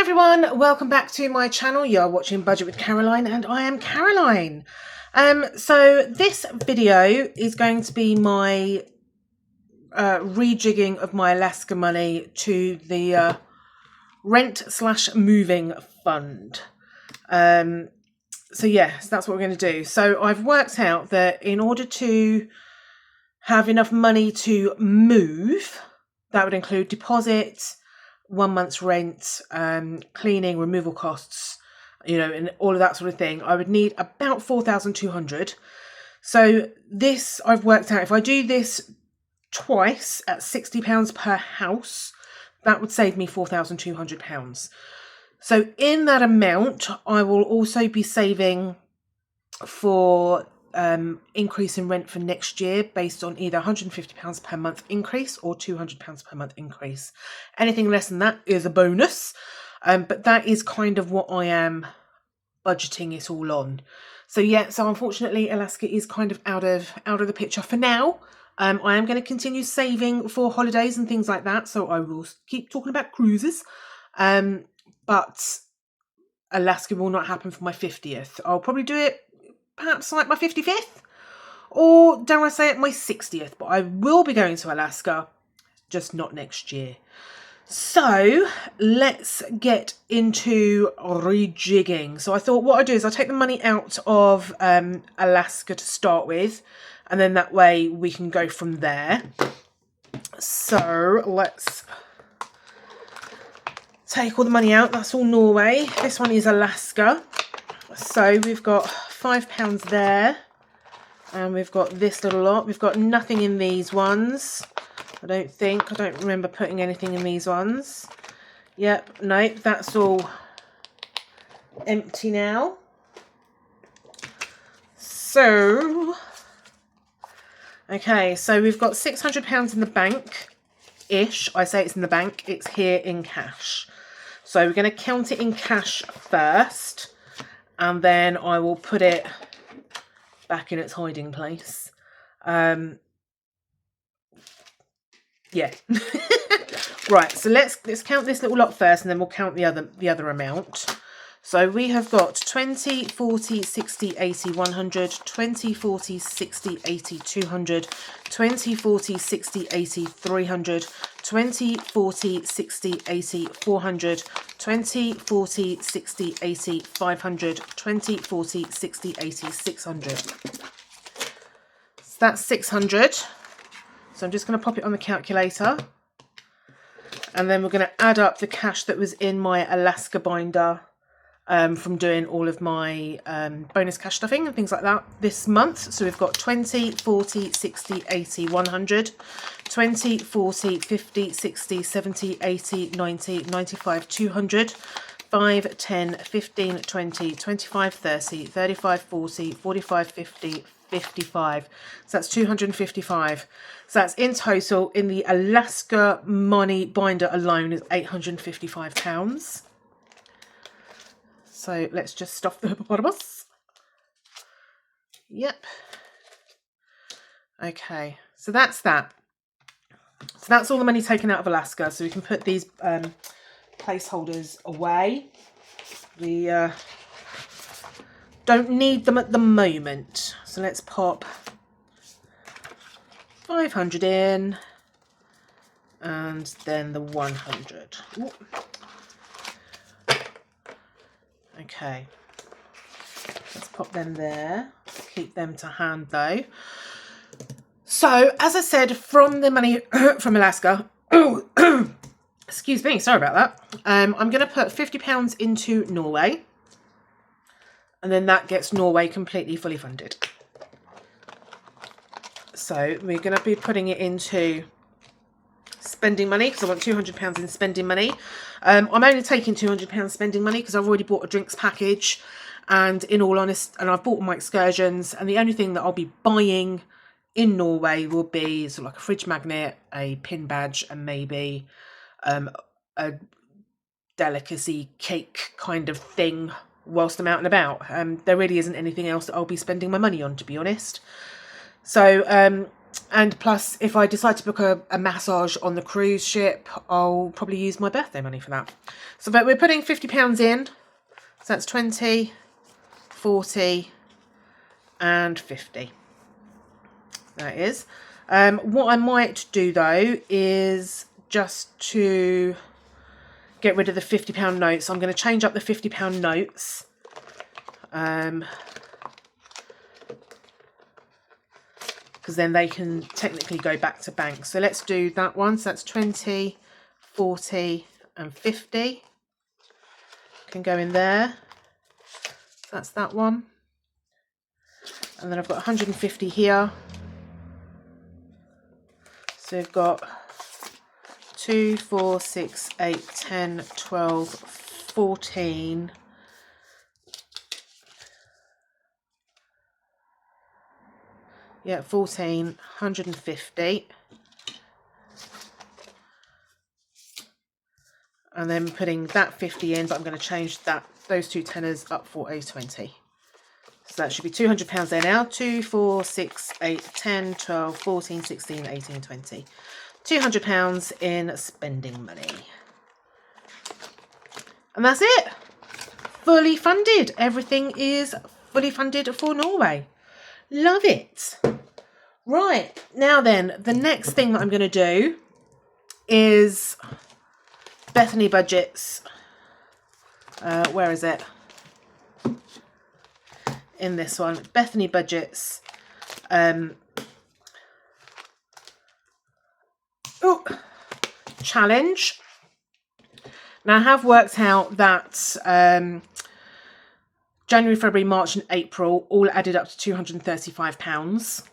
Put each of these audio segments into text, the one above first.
everyone, welcome back to my channel. You're watching Budget with Caroline and I am Caroline. So this video is going to be my rejigging of my Alaska money to the rent/moving fund. So yes, that's what we're going to do. So I've worked out that in order to have enough money to move, that would include deposits, 1 month's rent, cleaning, removal costs, and all of that sort of thing. I would need about 4,200. So this I've worked out, if I do this twice at £60 per house, that would save me £4,200. So in that amount, I will also be saving for increase in rent for next year based on either £150 per month increase or £200 per month increase. Anything less than that is a bonus, but that is kind of what I am budgeting it all on. So unfortunately Alaska is kind of out of the picture for now. I am going to continue saving for holidays and things like that, so I will keep talking about cruises, but Alaska will not happen for my 50th. I'll probably do it perhaps like my 55th, or dare I say it, my 60th, but I will be going to Alaska, just not next year. So let's get into rejigging. So I thought what I'd do is I'll take the money out of Alaska to start with, and then that way we can go from there. So let's take all the money out. That's all Norway. This one is Alaska. So we've got £5 there, and we've got this little lot. We've got nothing in these ones. I don't remember putting anything in these ones. Yep, nope, that's all empty now. So, okay, so we've got £600 in the bank-ish. I say it's in the bank, it's here in cash. So we're going to count it in cash first, and then I will put it back in its hiding place. Yeah. Right, so let's count this little lot first, and then we'll count the other amount. So we have got 20, 40, 60, 80, 100, 20, 40, 60, 80, 200, 20, 40, 60, 80, 300, 20, 40, 60, 80, 400, 20, 40, 60, 80, 500, 20, 40, 60, 80, 600. So that's 600. So I'm just going to pop it on the calculator, and then we're going to add up the cash that was in my Alaska binder from doing all of my bonus cash stuffing and things like that this month. So we've got 20, 40, 60, 80, 100, 20, 40, 50, 60, 70, 80, 90, 95, 200, 5, 10, 15, 20, 25, 30, 35, 40, 45, 50, 55. So that's 255. So that's in total in the Alaska money binder alone is £855. So let's just stuff the hippopotamus. Yep. Okay, so that's that. So that's all the money taken out of Alaska. So we can put these placeholders away. We don't need them at the moment. So let's pop 500 in, and then the 100. Ooh. Okay, let's pop them there. Keep them to hand though. So as I said, from the money from Alaska, excuse me, sorry about that. I'm going to put £50 into Norway, and then that gets Norway completely fully funded. So we're going to be putting it into spending money, because I want £200 in spending money. I'm only taking £200 spending money because I've already bought a drinks package, and in all honesty, and I've bought my excursions, and the only thing that I'll be buying in Norway will be sort of like a fridge magnet, a pin badge, and maybe a delicacy cake kind of thing whilst I'm out and about. There really isn't anything else that I'll be spending my money on, to be honest. So And plus, if I decide to book a massage on the cruise ship, I'll probably use my birthday money for that. So but we're putting £50 in. So that's 20, 40 and 50. That is. What I might do though is just to get rid of the £50 notes. I'm going to change up the £50 notes. Because then they can technically go back to bank. So let's do that one. So that's 20, 40 and 50. Can go in there. So that's that one. And then I've got 150 here. So we've got 2, 4, 6, 8, 10, 12, 14. Yeah, 14, 150. And then putting that 50 in, but I'm going to change those two tenors up for a 20. So that should be £200 there now. 2, 4, 6, 8, 10, 12, 14, 16, 18, 20. £200 in spending money. And that's it. Fully funded. Everything is fully funded for Norway. Love it. Right, now then, the next thing that I'm going to do is Bethany budgets. Where is it? In this one, Bethany budgets. Challenge. Now I have worked out that January, February, March and April all added up to £235.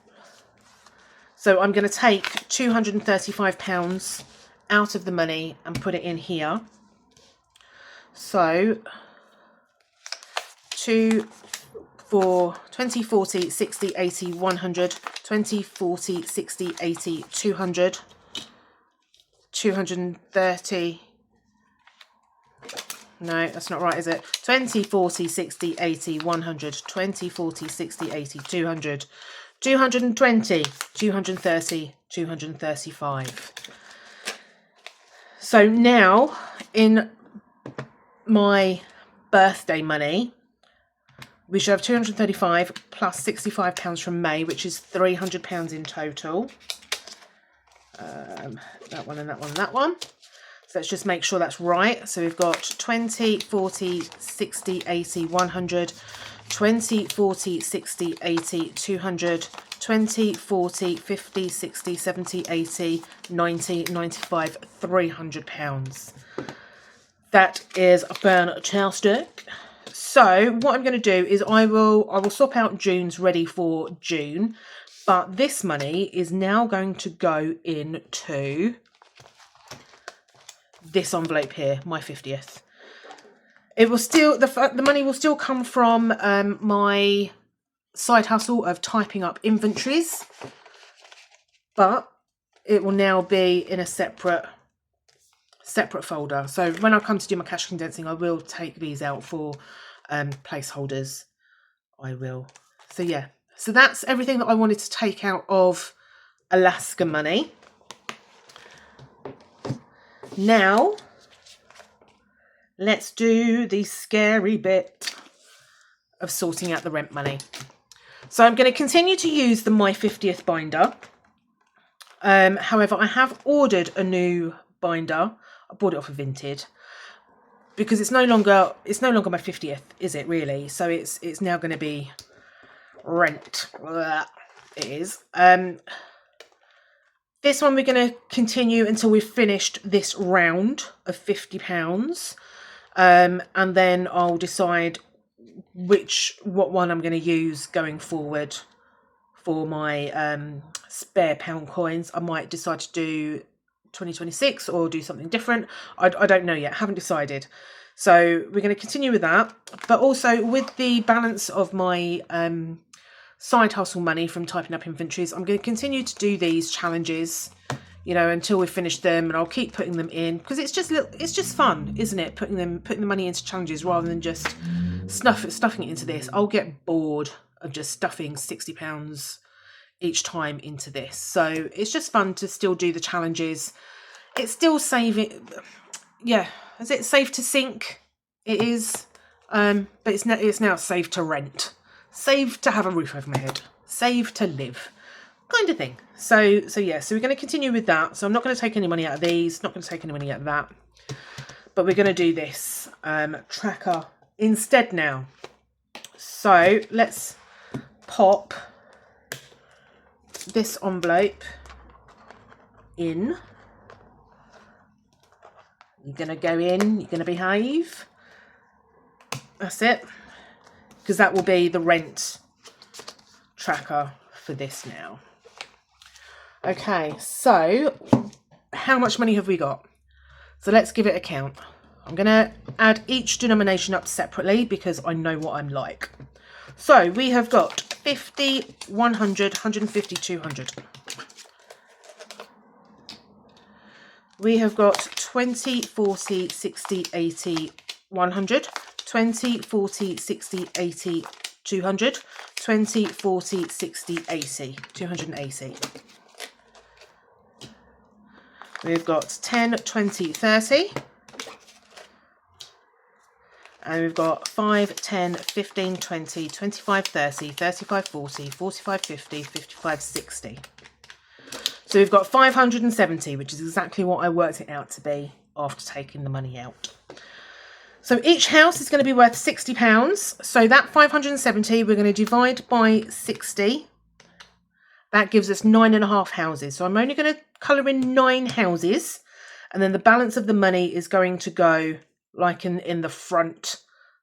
So I'm going to take £235 out of the money and put it in here. So 2, 4, 20, 40, 60, 80, 100, 20, 40, 60, 80, 200, 230. No, that's not right, is it? 20, 40, 60, 80, 100, 20, 40, 60, 80, 200, 220, 230, 235. So now in my birthday money, we should have 235 plus £65 from May, which is £300 in total. That one and that one and that one. So let's just make sure that's right. So we've got 20, 40, 60, 80, 100, 20, 40, 60, 80, 200, 20, 40, 50, 60, 70, 80, 90, 95, £300. That is fantastic. So what I'm going to do is I will swap out June's ready for June, but this money is now going to go into this envelope here, my 50th. It will still, the money will still come from my side hustle of typing up inventories, but it will now be in a separate folder. So when I come to do my cash condensing, I will take these out for placeholders. I will. So yeah, so that's everything that I wanted to take out of Alaska money. Now let's do the scary bit of sorting out the rent money. So I'm going to continue to use the My 50th binder. However, I have ordered a new binder. I bought it off of Vinted because it's no longer my 50th, is it really? So it's now going to be rent. It is. This one we're going to continue until we've finished this round of £50. And then I'll decide what one I'm going to use going forward for my spare pound coins. I might decide to do 2026 or do something different. I don't know yet, haven't decided. So we're going to continue with that, but also with the balance of my side hustle money from typing up inventories, I'm going to continue to do these challenges, you know, until we finish them, and I'll keep putting them in because it's just fun, isn't it? Putting the money into challenges rather than just stuffing it into this. I'll get bored of just stuffing £60 each time into this. So it's just fun to still do the challenges. It's still saving. Yeah, is it safe to sink? It is, but it's now safe to rent, safe to have a roof over my head, safe to live, kind of thing. So yeah, so we're going to continue with that. So I'm not going to take any money out of these, not going to take any money out of that, but we're going to do this tracker instead now. So let's pop this envelope in. You're going to go in, you're going to behave. That's it. Because that will be the rent tracker for this now. Okay, so how much money have we got? So let's give it a count. I'm going to add each denomination up separately because I know what I'm like. So we have got 50, 100, 150, 200. We have got 20, 40, 60, 80, 100, 20, 40, 60, 80, 200, 20, 40, 60, 80, 280. We've got 10, 20, 30. And we've got 5, 10, 15, 20, 25, 30, 35, 40, 45, 50, 55, 60. So we've got 570, which is exactly what I worked it out to be after taking the money out. So each house is going to be worth £60. So that 570 we're going to divide by 60. That gives us 9.5 houses. So I'm only going to colour in 9 houses. And then the balance of the money is going to go like in the front,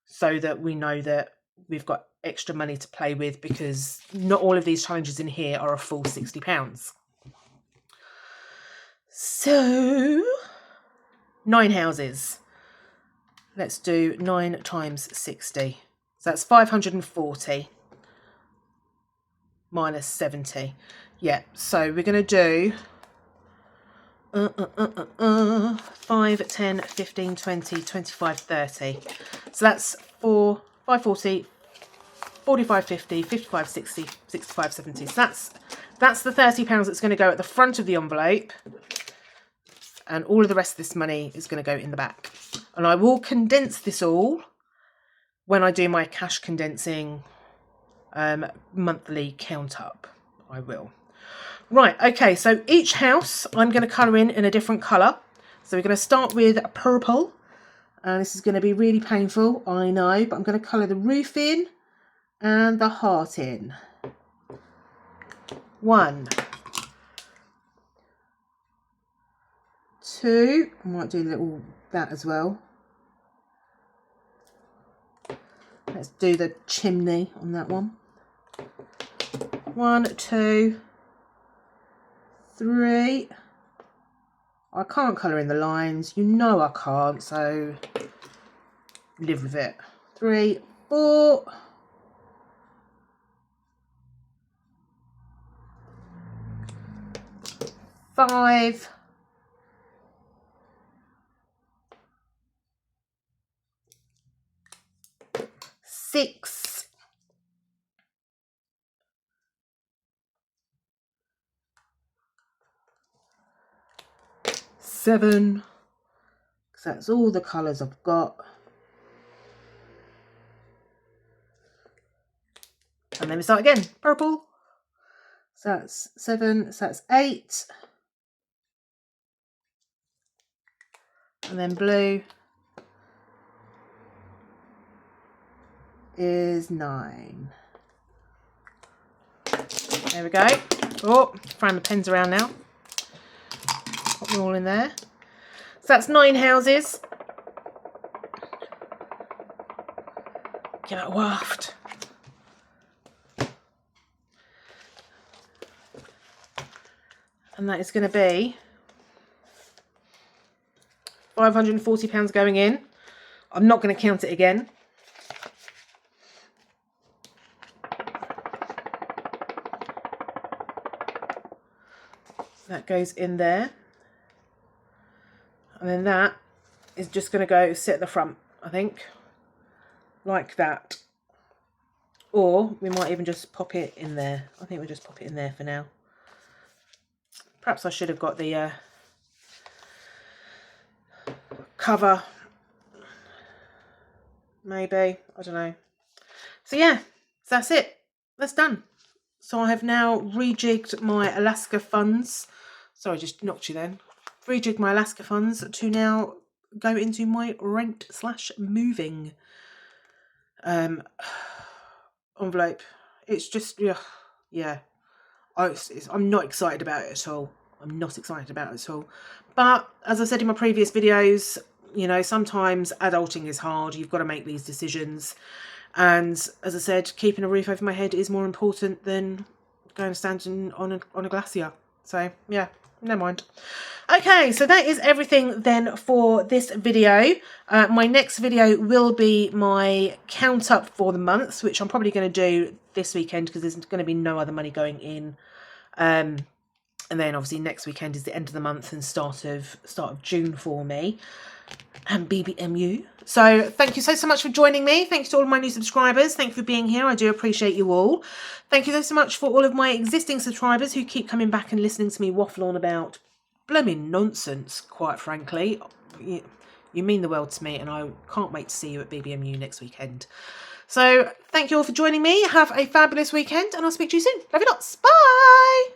so that we know that we've got extra money to play with, because not all of these challenges in here are a full £60. So 9 houses. Let's do 9 times 60. So that's 540 minus 70. Yeah, so we're going to do 5, 10, 15, 20, 25, 30. So that's 540, 45, 50, 55, 60, 65, 70. So that's the £30 that's going to go at the front of the envelope. And all of the rest of this money is going to go in the back. And I will condense this all when I do my cash condensing monthly count up. I will. Right, okay, so each house I'm going to colour in a different colour. So we're going to start with purple. And this is going to be really painful, I know, but I'm going to colour the roof in and the heart in. 1, 2, I might do a little that as well. Let's do the chimney on that one. 1, 2, 3. I can't colour in the lines, you know I can't, so live with it. 3, 4. 5. 6. 7. Because that's all the colours I've got. And then we start again. Purple. So that's 7. So that's 8. And then blue is 9. There we go. Oh, throwing the pens around now. Put them all in there. So that's 9 houses. Give it a waft. And that is going to be £540 going in. I'm not going to count it again. That goes in there. And then that is just going to go sit at the front, I think. Like that. Or we might even just pop it in there. I think we'll just pop it in there for now. Perhaps I should have got the cover. Maybe. I don't know. So yeah, that's it. That's done. So I have now rejigged my Alaska funds. Sorry, I just knocked you then. Rejigged my Alaska funds to now go into my rent/moving envelope. It's just, yeah. I'm not excited about it at all. I'm not excited about it at all. But as I said in my previous videos, you know, sometimes adulting is hard. You've got to make these decisions. And as I said, keeping a roof over my head is more important than going and standing on a glacier. So yeah, never mind. Okay, so that is everything then for this video. My next video will be my count up for the months, which I'm probably going to do this weekend because there's going to be no other money going in. And then obviously next weekend is the end of the month and start of June for me and BBMU. So thank you so much for joining me. Thank you to all of my new subscribers. Thank you for being here. I do appreciate you all. Thank you so much for all of my existing subscribers who keep coming back and listening to me waffle on about blooming nonsense, quite frankly. You mean the world to me, and I can't wait to see you at BBMU next weekend. So thank you all for joining me. Have a fabulous weekend, and I'll speak to you soon. Love you lots. Bye.